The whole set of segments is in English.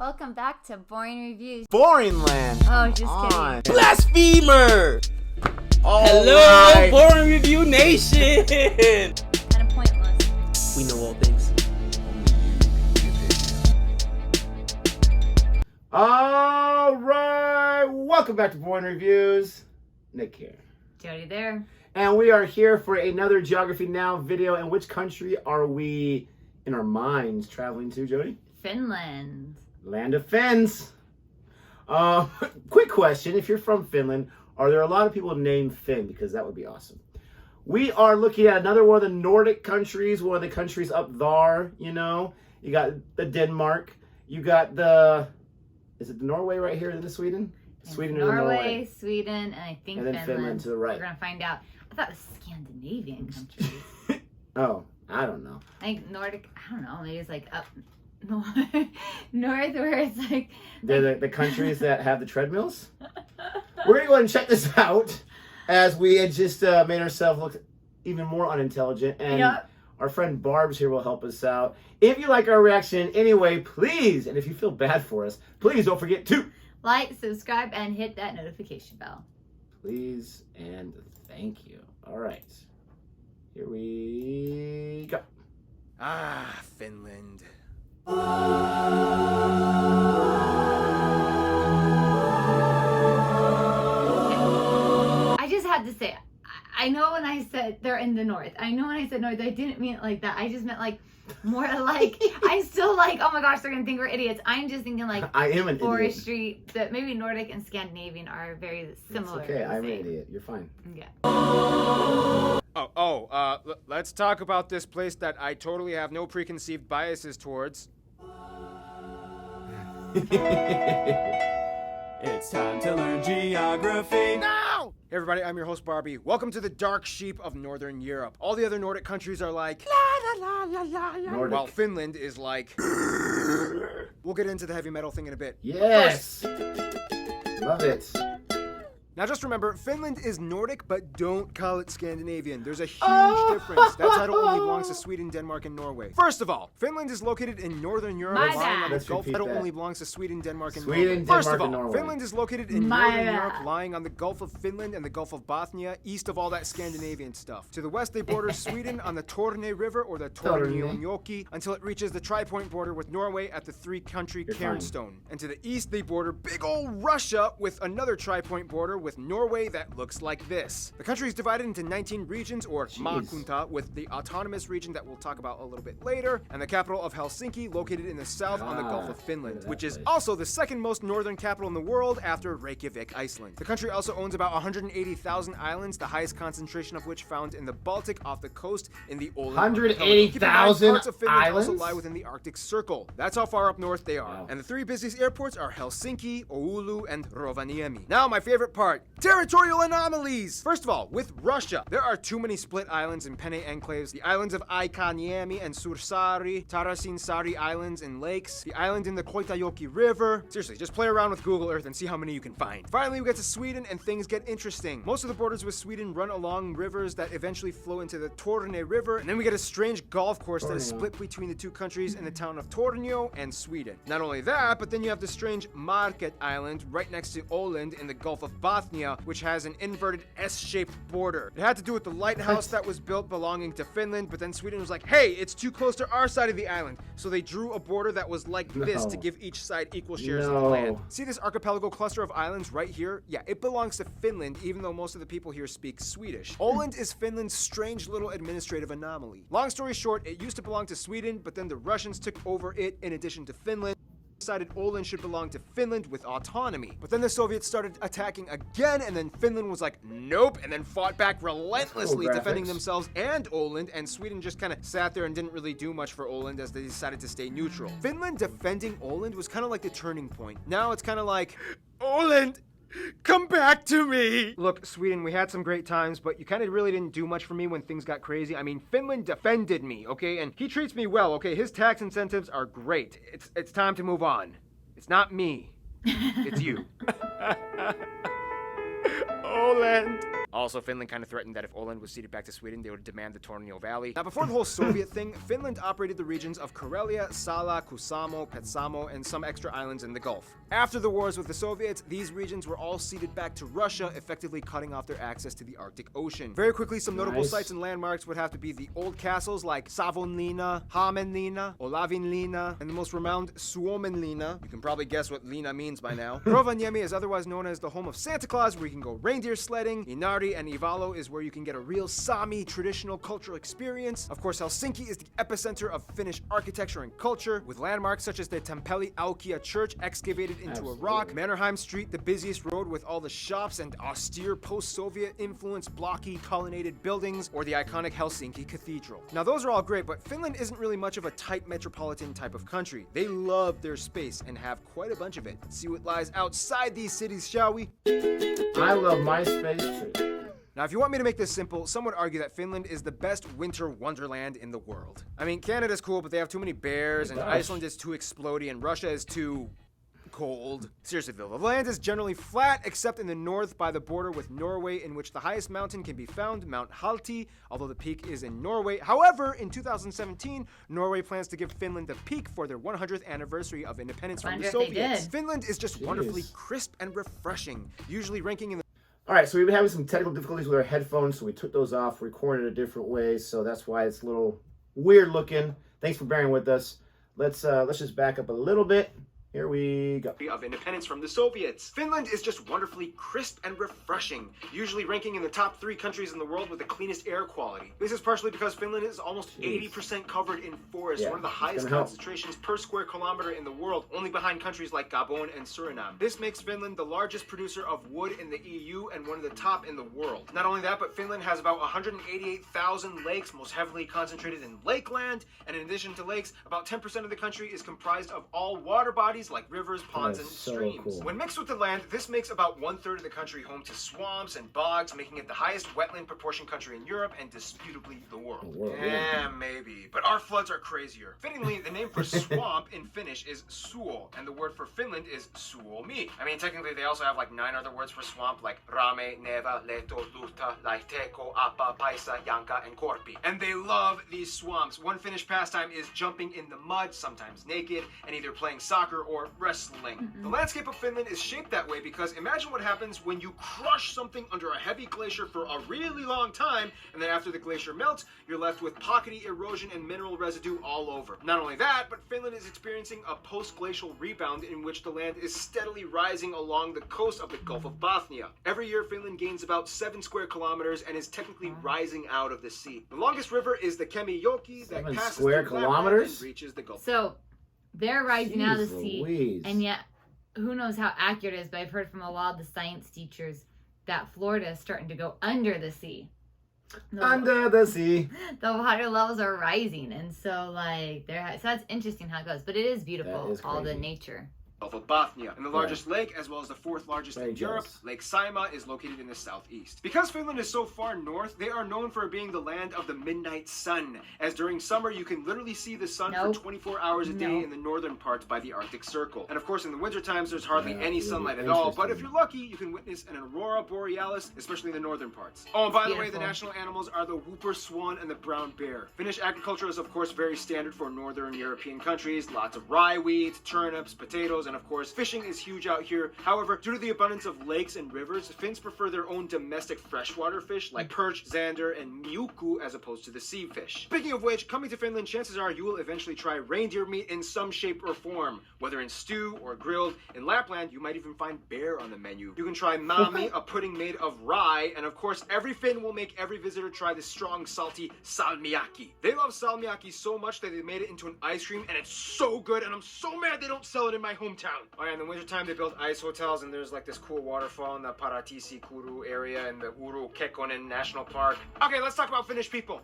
Welcome back to Boring Reviews. Boring land. Oh, just kidding. Blasphemer! Hello, Right. Boring Review Nation! Kind of pointless. We know all things. All right, welcome back to Boring Reviews. Nick here. Jodi there. And we are here for another Geography Now video. And which country are we, in our minds, traveling to, Jodi? Finland. Land of Finns. Quick question. If you're from Finland, are there a lot of people named Finn? Because that would be awesome. We are looking at another one of the Nordic countries, one of the countries up there, you know. You got the Denmark. You got the... Is it the Norway right here? Is it Sweden? And Sweden Norway, or Norway? Sweden, and I think And then Finland to the right. We're going to find out. I thought it was Scandinavian countries. Oh, I don't know. I think Nordic, I don't know, maybe it's like up north where it's like... They're the countries that have the treadmills. We're going to go ahead and check this out as we had just made ourselves look even more unintelligent. And our friend Barb's here will help us out. If you like our reaction anyway, please, and if you feel bad for us, please don't forget to like, subscribe, and hit that notification bell. Please and thank you. All right. Here we go. Ah, Finland. I just had to say, I know when I said they're in the north. I know when I said north, I didn't mean it like that. I just meant like more like, I'm still like, oh my gosh, they're going to think we're idiots. I'm just thinking like I am an idiot. forestry, that maybe Nordic and Scandinavian are very similar. It's okay, I'm an idiot. You're fine. Yeah. Let's talk about this place that I totally have no preconceived biases towards. It's time to learn geography. No! Hey everybody, I'm your host Barbie. Welcome to the dark sheep of Northern Europe. All the other Nordic countries are like la la la la la, Nordic. while Finland is like we'll get into the heavy metal thing in a bit. Yes! Love it. Now just remember, Finland is Nordic, but don't call it Scandinavian. There's a huge difference. That title only belongs to Sweden, Denmark, and Norway. First of all, Finland is located in Northern Europe, My lying on bad. the Let's Gulf. repeat Title that. only belongs to Sweden, Denmark, and Sweden, Norway. Denmark, First of and all, Norway. Finland is located in My Northern bad. Europe, lying on the Gulf of Finland and the Gulf of Bothnia, east of all that Scandinavian stuff. To the west, they border Sweden on the Torne River, or the Tornionjoki, until it reaches the tri-point border with Norway at the three-country You're Cairnstone. And to the east, they border big ol' Russia with another tri-point border with Norway that looks like this. The country is divided into 19 regions, or maakunta, with the autonomous region that we'll talk about a little bit later, and the capital of Helsinki, located in the south on the Gulf of Finland, which is also the second most northern capital in the world after Reykjavik, Iceland. The country also owns about 180,000 islands, the highest concentration of which found in the Baltic off the coast in the Åland archipelago. 180,000 Parts of Finland islands? also lie within the Arctic Circle. That's how far up north they are. Wow. And the three busiest airports are Helsinki, Oulu, and Rovaniemi. Now, my favorite part, territorial anomalies! First of all, with Russia, there are too many split islands and penne enclaves. The islands of Aikaniemi and Sursari, Tarasin-Sari Islands and lakes, the island in the Koitajoki River. Seriously, just play around with Google Earth and see how many you can find. Finally, we get to Sweden and things get interesting. Most of the borders with Sweden run along rivers that eventually flow into the Torne River, and then we get a strange golf course that is split between the two countries in the town of Tornio and Sweden. Not only that, but then you have the strange Market Island right next to Åland in the Gulf of Bothnia, which has an inverted S-shaped border. It had to do with the lighthouse that was built belonging to Finland, but then Sweden was like, hey, it's too close to our side of the island. So they drew a border that was like this to give each side equal shares of the land. See this archipelago cluster of islands right here? Yeah, it belongs to Finland, even though most of the people here speak Swedish. Åland is Finland's strange little administrative anomaly. Long story short, it used to belong to Sweden, but then the Russians took over it in addition to Finland. Decided Åland should belong to Finland with autonomy. But then the Soviets started attacking again, and then Finland was like, nope, and then fought back relentlessly, defending themselves and Åland, and Sweden just kind of sat there and didn't really do much for Åland as they decided to stay neutral. Finland defending Åland was kind of like the turning point. Now it's kind of like, Åland, come back to me! Look, Sweden, we had some great times, but you kind of really didn't do much for me when things got crazy. I mean, Finland defended me, okay? And he treats me well, okay? His tax incentives are great. It's time to move on. It's not me. It's you. Åland. Also, Finland kind of threatened that if Åland was ceded back to Sweden, they would demand the Tornio Valley. Now, before the whole Soviet thing, Finland operated the regions of Karelia, Sala, Kusamo, Petsamo, and some extra islands in the Gulf. After the wars with the Soviets, these regions were all ceded back to Russia, effectively cutting off their access to the Arctic Ocean. Very quickly, some notable sites and landmarks would have to be the old castles like Savonlinna, Hämeenlinna, Olavinlinna, and the most renowned Suomenlinna. You can probably guess what Linna means by now. Rovaniemi is otherwise known as the home of Santa Claus, where you can go reindeer sledding. Inari and Ivalo is where you can get a real Sami traditional cultural experience. Of course, Helsinki is the epicenter of Finnish architecture and culture, with landmarks such as the Tempeli Aukia Church excavated into a rock, Mannerheim Street, the busiest road with all the shops and austere post-Soviet influenced blocky colonnaded buildings, or the iconic Helsinki Cathedral. Now those are all great, but Finland isn't really much of a tight metropolitan type of country. They love their space and have quite a bunch of it. Let's see what lies outside these cities, shall we? I love my space too. Now, if you want me to make this simple, some would argue that Finland is the best winter wonderland in the world. I mean, Canada's cool, but they have too many bears, and Iceland is too explodey, and Russia is too cold. Seriously though, the land is generally flat except in the north by the border with Norway, in which the highest mountain can be found, Mount Halti, although the peak is in Norway. However, in 2017, Norway plans to give Finland the peak for their 100th anniversary of independence from the Soviets. Finland is just wonderfully crisp and refreshing, usually ranking in the All right, so we've been having some technical difficulties with our headphones, so we took those off, recorded a different way, so that's why it's a little weird looking. Thanks for bearing with us. Let's just back up a little bit. Here we go. Of independence from the Soviets. Finland is just wonderfully crisp and refreshing, usually ranking in the top 3 countries in the world with the cleanest air quality. This is partially because Finland is almost 80% covered in forest, one of the highest concentrations per square kilometer in the world, only behind countries like Gabon and Suriname. This makes Finland the largest producer of wood in the EU and one of the top in the world. Not only that, but Finland has about 188,000 lakes, most heavily concentrated in lakeland, and in addition to lakes, about 10% of the country is comprised of all water bodies like rivers, ponds, and streams. Cool. When mixed with the land, this makes about 1/3 of the country home to swamps and bogs, making it the highest wetland proportion country in Europe and disputably the world. Maybe, but our floods are crazier. Fittingly, the name for swamp in Finnish is suo, and the word for Finland is suomi. I mean, technically, they also have like 9 other words for swamp, like rame, neva, leto, luta, laiteko, apa, paisa, janka, and korpi. And they love these swamps. One Finnish pastime is jumping in the mud, sometimes naked, and either playing soccer or wrestling. The landscape of Finland is shaped that way because imagine what happens when you crush something under a heavy glacier for a really long time, and then after the glacier melts, you're left with pockety erosion and mineral residue all over. Not only that, but Finland is experiencing a post-glacial rebound in which the land is steadily rising along the coast of the Gulf of Bothnia. Every year, Finland gains about 7 square kilometers and is technically rising out of the sea. The longest river is the Kemijoki that passes through Lapland and reaches the Gulf. So they're rising out of the sea, and yet who knows how accurate it is, but I've heard from a lot of the science teachers that Florida is starting to go under the sea. Under the sea. The water levels are rising, and so so that's interesting how it goes, but it is beautiful, all the nature. Gulf of Bothnia, and the largest lake, as well as the 4th largest in Europe, Lake Saimaa, is located in the southeast. Because Finland is so far north, they are known for being the land of the midnight sun, as during summer you can literally see the sun for 24 hours a day in the northern parts by the Arctic Circle. And of course in the winter times there's hardly any sunlight at all, but if you're lucky you can witness an aurora borealis, especially in the northern parts. Oh, and by the way, the national animals are the whooper swan and the brown bear. Finnish agriculture is of course very standard for northern European countries, lots of rye wheat, turnips, potatoes, and of course, fishing is huge out here. However, due to the abundance of lakes and rivers, Finns prefer their own domestic freshwater fish like perch, zander, and miuku as opposed to the sea fish. Speaking of which, coming to Finland, chances are you will eventually try reindeer meat in some shape or form, whether in stew or grilled. In Lapland, you might even find bear on the menu. You can try mami, a pudding made of rye, and of course, every Finn will make every visitor try the strong, salty salmiakki. They love salmiakki so much that they made it into an ice cream, and it's so good, and I'm so mad they don't sell it in my hometown. Oh yeah, in the wintertime they build ice hotels, and there's like this cool waterfall in the Paratisi Kuru area in the Uru Kekkonen National Park. Okay, let's talk about Finnish people.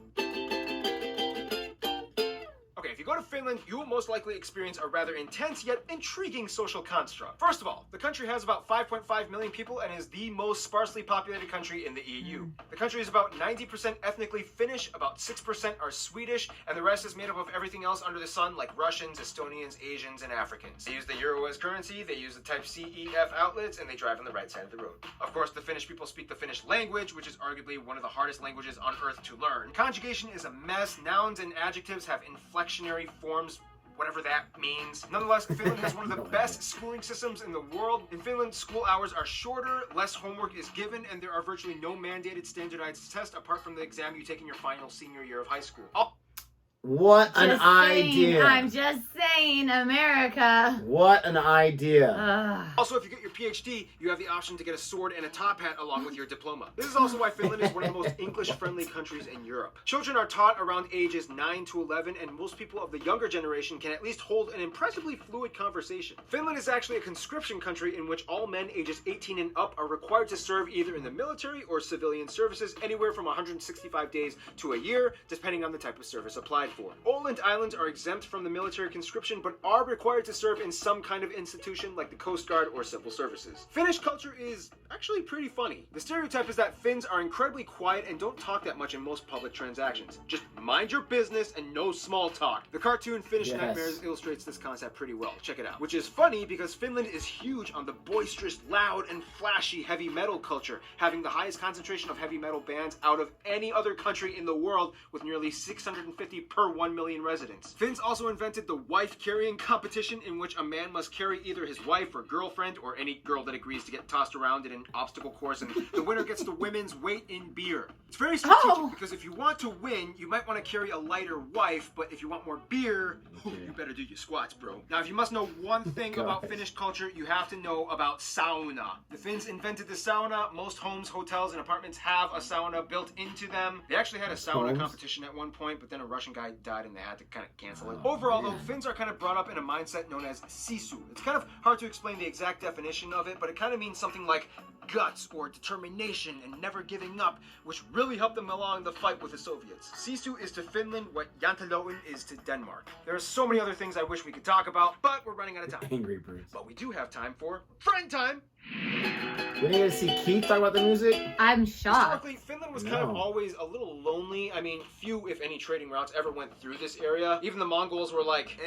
Okay, if you go to Finland, you will most likely experience a rather intense yet intriguing social construct. First of all, the country has about 5.5 million people and is the most sparsely populated country in the EU. The country is about 90% ethnically Finnish, about 6% are Swedish, and the rest is made up of everything else under the sun, like Russians, Estonians, Asians, and Africans. They use the euro as currency, they use the type CEF outlets, and they drive on the right side of the road. Of course, the Finnish people speak the Finnish language, which is arguably one of the hardest languages on earth to learn. Conjugation is a mess. Nouns and adjectives have inflectionary forms, whatever that means. Nonetheless, Finland has one of the best schooling systems in the world. In Finland, school hours are shorter, less homework is given, and there are virtually no mandated standardized tests apart from the exam you take in your final senior year of high school. What an idea. I'm just saying, America. What an idea. Also, if you get your PhD, you have the option to get a sword and a top hat along with your diploma. This is also why Finland is one of the most English-friendly countries in Europe. Children are taught around ages 9 to 11, and most people of the younger generation can at least hold an impressively fluid conversation. Finland is actually a conscription country in which all men ages 18 and up are required to serve either in the military or civilian services anywhere from 165 days to a year, depending on the type of service applied for. Åland Islands are exempt from the military conscription, but are required to serve in some kind of institution like the Coast Guard or civil services. Finnish culture is actually pretty funny. The stereotype is that Finns are incredibly quiet and don't talk that much in most public transactions. Just mind your business and no small talk. The cartoon Finnish Nightmares illustrates this concept pretty well. Check it out. Which is funny because Finland is huge on the boisterous, loud, and flashy heavy metal culture, having the highest concentration of heavy metal bands out of any other country in the world, with nearly 650 per 1 million residents. Finns also invented the wife carrying competition, in which a man must carry either his wife or girlfriend or any girl that agrees to get tossed around in an obstacle course, and the winner gets the women's weight in beer. It's very strategic because if you want to win, you might want to carry a lighter wife, but if you want more beer, you better do your squats, bro. Now, if you must know one thing about Finnish culture, you have to know about sauna. The Finns invented the sauna. Most homes, hotels, and apartments have a sauna built into them. They actually had a sauna competition at one point, but then a Russian guy died and they had to kind of cancel it. Overall, though, Finns are kind of brought up in a mindset known as sisu. It's kind of hard to explain the exact definition of it, but it kind of means something like guts or determination and never giving up, which really helped them along the fight with the Soviets. Sisu is to Finland what Jantaloen is to Denmark. There are so many other things I wish we could talk about, but we're running out of time. Angry Birds. But we do have time for friend time. We didn't get to see Keith talk about the music? I'm shocked. Historically, Finland was kind of always a little lonely. I mean, few, if any, trading routes ever went through this area. Even the Mongols were like,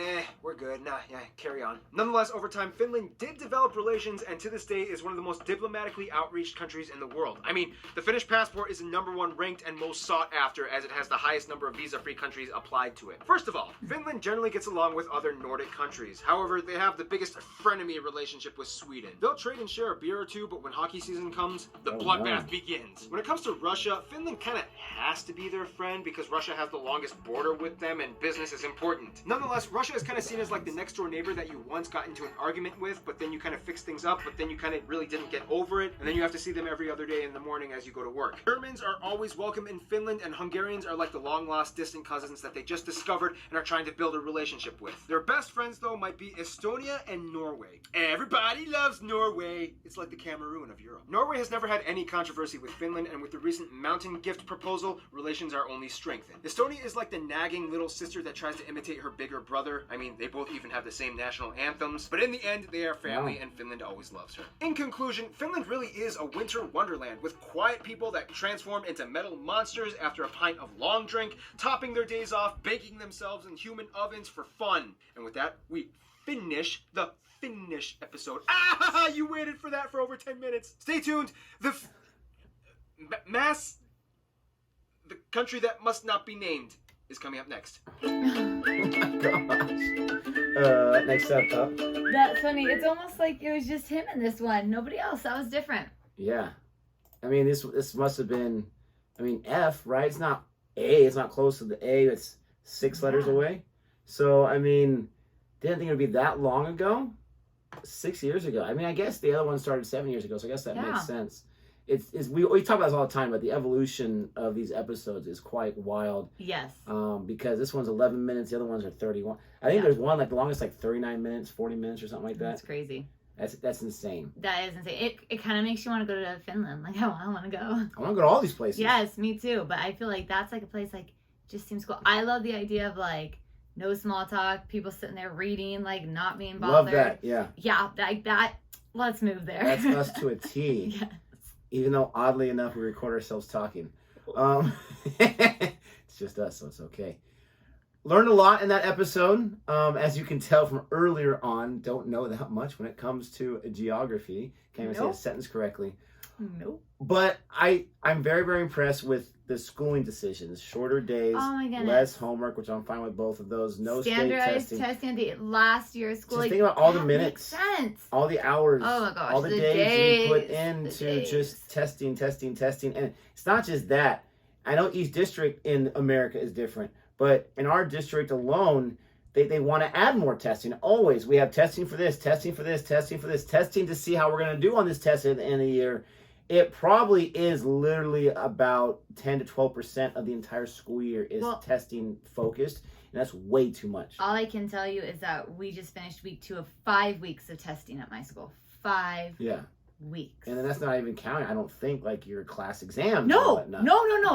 we're good. Nah, yeah, carry on. Nonetheless, over time, Finland did develop relations, and to this day is one of the most diplomatically outreached countries in the world. I mean, the Finnish passport is the #1 ranked and most sought after, as it has the highest number of visa-free countries applied to it. First of all, Finland generally gets along with other Nordic countries. However, they have the biggest frenemy relationship with Sweden. They'll trade and share a beer or two, but when hockey season comes, the bloodbath begins. When it comes to Russia, Finland kind of has to be their friend because Russia has the longest border with them and business is important. Nonetheless, Russia is kind of seen as like the next door neighbor that you once got into an argument with, but then you kind of fix things up, but then you kind of really didn't get over it, and then you have to see them every other day in the morning as you go to work. Germans are always welcome in Finland, and Hungarians are like the long-lost distant cousins that they just discovered and are trying to build a relationship with. Their best friends, though, might be Estonia and Norway. Everybody loves Norway. It's like the Cameroon of Europe. Norway has never had any controversy with Finland, and with the recent mountain gift proposal, relations are only strengthened. Estonia is like the nagging little sister that tries to imitate her bigger brother. I mean, they both even have the same national anthems, but in the end, they are family, and Finland always loves her. In conclusion, Finland really is a winter wonderland with quiet people that transform into metal monsters after a pint of long drink, topping their days off, baking themselves in human ovens for fun. And with that, we finish the Finnish episode. Ah, you waited for that for over 10 minutes. Stay tuned. The country that must not be named is coming up next. Oh my gosh. Next up. That's funny. It's almost like it was just him in this one. Nobody else. That was different. Yeah. I mean, this must have been, I mean, F, right? It's not A. It's not close to the A. It's 6 letters away. So, I mean, didn't think it would be that long ago. 6 years ago. I mean, I guess the other one started 7 years ago, so I guess that makes sense. We talk about this all the time, but the evolution of these episodes is quite wild. Yes. Because this one's 11 minutes, the other ones are 31. I think there's one like the longest like 39 minutes, 40 minutes or something like that. That's crazy. That's insane. That is insane. It kind of makes you want to go to Finland. Like, I want to go. I want to go to all these places. Yes, me too. But I feel like that's like a place like just seems cool. I love the idea of like no small talk, people sitting there reading, like not being Love bothered. that. Yeah. Yeah, like that. Let's move there. That's us to a T. Yes. Even though, oddly enough, we record ourselves talking. It's just us, so it's okay. Learned a lot in that episode. As you can tell from earlier on, don't know that much when it comes to geography. Can't even say a sentence correctly. Nope. But I'm very, very impressed with the schooling decisions. Shorter days, Oh my goodness. less homework, which I'm fine with both of those. No Standardized state testing. testing at the last year of school. Just like, think about all the that minutes. Makes sense. All the hours, Oh my gosh, all the the days you put days, into the days. just testing. And it's not just that. I know each district in America is different, but in our district alone, they want to add more testing. Always. We have testing for this, testing for this, testing for this, testing to see how we're going to do on this test at the end of the year. It probably is literally about 10 to 12% of the entire school year is testing focused. And that's way too much. All I can tell you is that we just finished week 2 of 5 weeks of testing at my school. 5 weeks. And then that's not even counting, I don't think, like your class exams. No.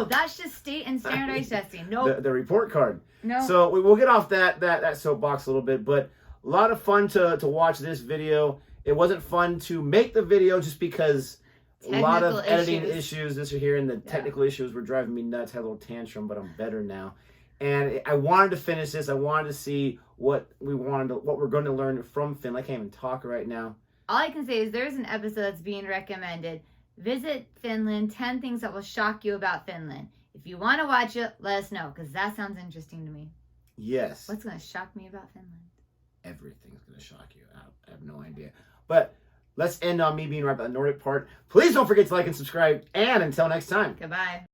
That's just state and standardized testing. No. The report card. No. So we'll get off that soapbox a little bit, but a lot of fun to watch this video. It wasn't fun to make the video just because a lot of editing issues this here, and the technical issues were driving me nuts. Had a little tantrum, but I'm better now. And I wanted to finish this. I wanted to see what we're going to learn from Finland. I can't even talk right now. All I can say is there's an episode that's being recommended. Visit Finland, 10 things that will shock you about Finland. If you want to watch it, let us know, because that sounds interesting to me. Yes. What's going to shock me about Finland? Everything's going to shock you. I have no idea. But let's end on me being right about the Nordic part. Please don't forget to like and subscribe. And until next time. Goodbye.